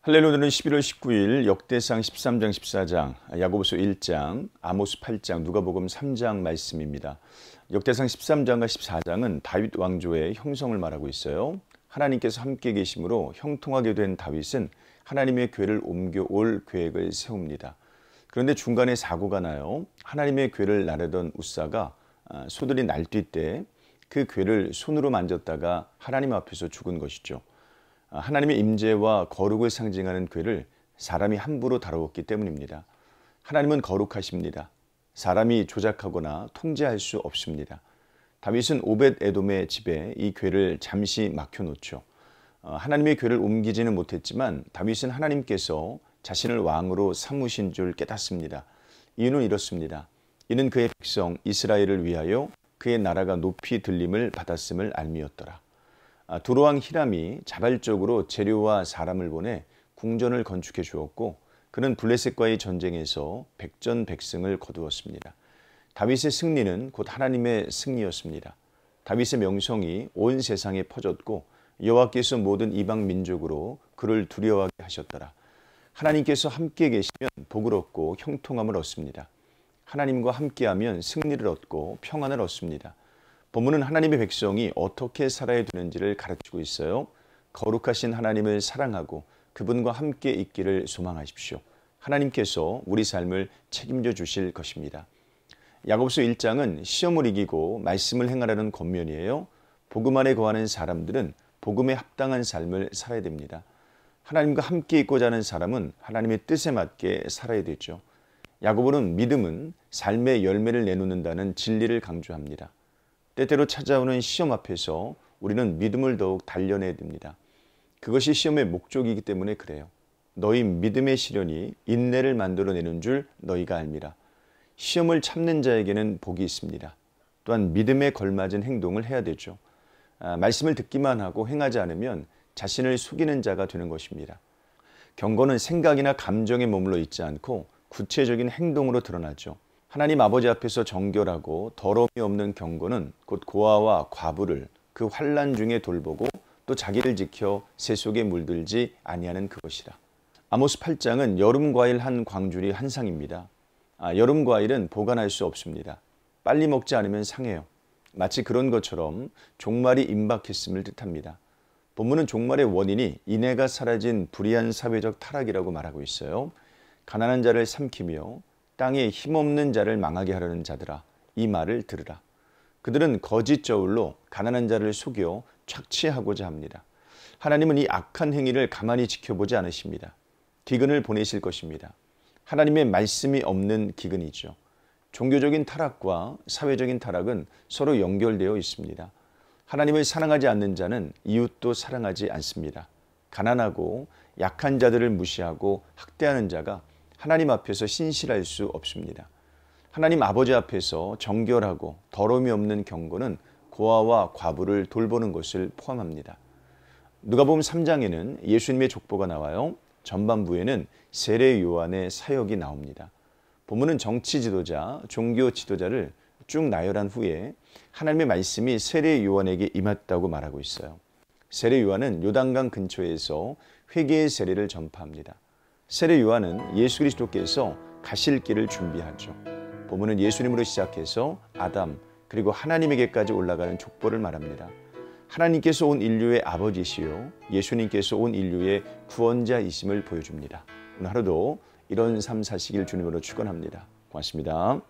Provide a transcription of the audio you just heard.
할렐루야. 오늘은 11월 19일 역대상 13장 14장, 야고보서 1장, 아모스 8장, 누가복음 3장 말씀입니다. 역대상 13장과 14장은 다윗 왕조의 형성을 말하고 있어요. 하나님께서 함께 계심으로 형통하게 된 다윗은 하나님의 궤를 옮겨올 계획을 세웁니다. 그런데 중간에 사고가 나요. 하나님의 궤를 나르던 웃사가 소들이 날뛸 때 그 궤를 손으로 만졌다가 하나님 앞에서 죽은 것이죠. 하나님의 임재와 거룩을 상징하는 궤를 사람이 함부로 다루었기 때문입니다. 하나님은 거룩하십니다. 사람이 조작하거나 통제할 수 없습니다. 다윗은 오벳 에돔의 집에 이 궤를 잠시 막혀놓죠. 하나님의 궤를 옮기지는 못했지만 다윗은 하나님께서 자신을 왕으로 삼으신 줄 깨닫습니다. 이유는 이렇습니다. 이는 그의 백성 이스라엘을 위하여 그의 나라가 높이 들림을 받았음을 알미였더라. 두로왕 히람이 자발적으로 재료와 사람을 보내 궁전을 건축해 주었고 그는 블레셋과의 전쟁에서 백전백승을 거두었습니다. 다윗의 승리는 곧 하나님의 승리였습니다. 다윗의 명성이 온 세상에 퍼졌고 여호와께서 모든 이방 민족으로 그를 두려워하게 하셨더라. 하나님께서 함께 계시면 복을 얻고 형통함을 얻습니다. 하나님과 함께하면 승리를 얻고 평안을 얻습니다. 본문은 하나님의 백성이 어떻게 살아야 되는지를 가르치고 있어요. 거룩하신 하나님을 사랑하고 그분과 함께 있기를 소망하십시오. 하나님께서 우리 삶을 책임져 주실 것입니다. 야고보서 1장은 시험을 이기고 말씀을 행하라는 권면이에요. 복음 안에 거하는 사람들은 복음에 합당한 삶을 살아야 됩니다. 하나님과 함께 있고자 하는 사람은 하나님의 뜻에 맞게 살아야 되죠. 야고보는 믿음은 삶의 열매를 내놓는다는 진리를 강조합니다. 때때로 찾아오는 시험 앞에서 우리는 믿음을 더욱 단련해야 됩니다. 그것이 시험의 목적이기 때문에 그래요. 너희 믿음의 시련이 인내를 만들어내는 줄 너희가 알미라. 시험을 참는 자에게는 복이 있습니다. 또한 믿음에 걸맞은 행동을 해야 되죠. 말씀을 듣기만 하고 행하지 않으면 자신을 속이는 자가 되는 것입니다. 경고는 생각이나 감정에 머물러 있지 않고 구체적인 행동으로 드러나죠. 하나님 아버지 앞에서 정결하고 더러움이 없는 경고는 곧 고아와 과부를 그 환난 중에 돌보고 또 자기를 지켜 새 속에 물들지 아니하는 그것이라. 아모스 8장은 여름 과일 한 광주리 한 상입니다. 여름 과일은 보관할 수 없습니다. 빨리 먹지 않으면 상해요. 마치 그런 것처럼 종말이 임박했음을 뜻합니다. 본문은 종말의 원인이 인애가 사라진 불의한 사회적 타락이라고 말하고 있어요. 가난한 자를 삼키며 땅에 힘없는 자를 망하게 하려는 자들아, 이 말을 들으라. 그들은 거짓 저울로 가난한 자를 속여 착취하고자 합니다. 하나님은 이 악한 행위를 가만히 지켜보지 않으십니다. 기근을 보내실 것입니다. 하나님의 말씀이 없는 기근이죠. 종교적인 타락과 사회적인 타락은 서로 연결되어 있습니다. 하나님을 사랑하지 않는 자는 이웃도 사랑하지 않습니다. 가난하고 약한 자들을 무시하고 학대하는 자가 하나님 앞에서 신실할 수 없습니다. 하나님 아버지 앞에서 정결하고 더러움이 없는 경고는 고아와 과부를 돌보는 것을 포함합니다. 누가복음 3장에는 예수님의 족보가 나와요. 전반부에는 세례 요한의 사역이 나옵니다. 본문은 정치 지도자, 종교 지도자를 쭉 나열한 후에 하나님의 말씀이 세례 요한에게 임했다고 말하고 있어요. 세례 요한은 요단강 근처에서 회개의 세례를 전파합니다. 세례 요한은 예수 그리스도께서 가실 길을 준비하죠. 본문은 예수님으로 시작해서 아담 그리고 하나님에게까지 올라가는 족보를 말합니다. 하나님께서 온 인류의 아버지시요 예수님께서 온 인류의 구원자이심을 보여줍니다. 오늘 하루도 이런 삶 사시길 주님으로 축원합니다. 고맙습니다.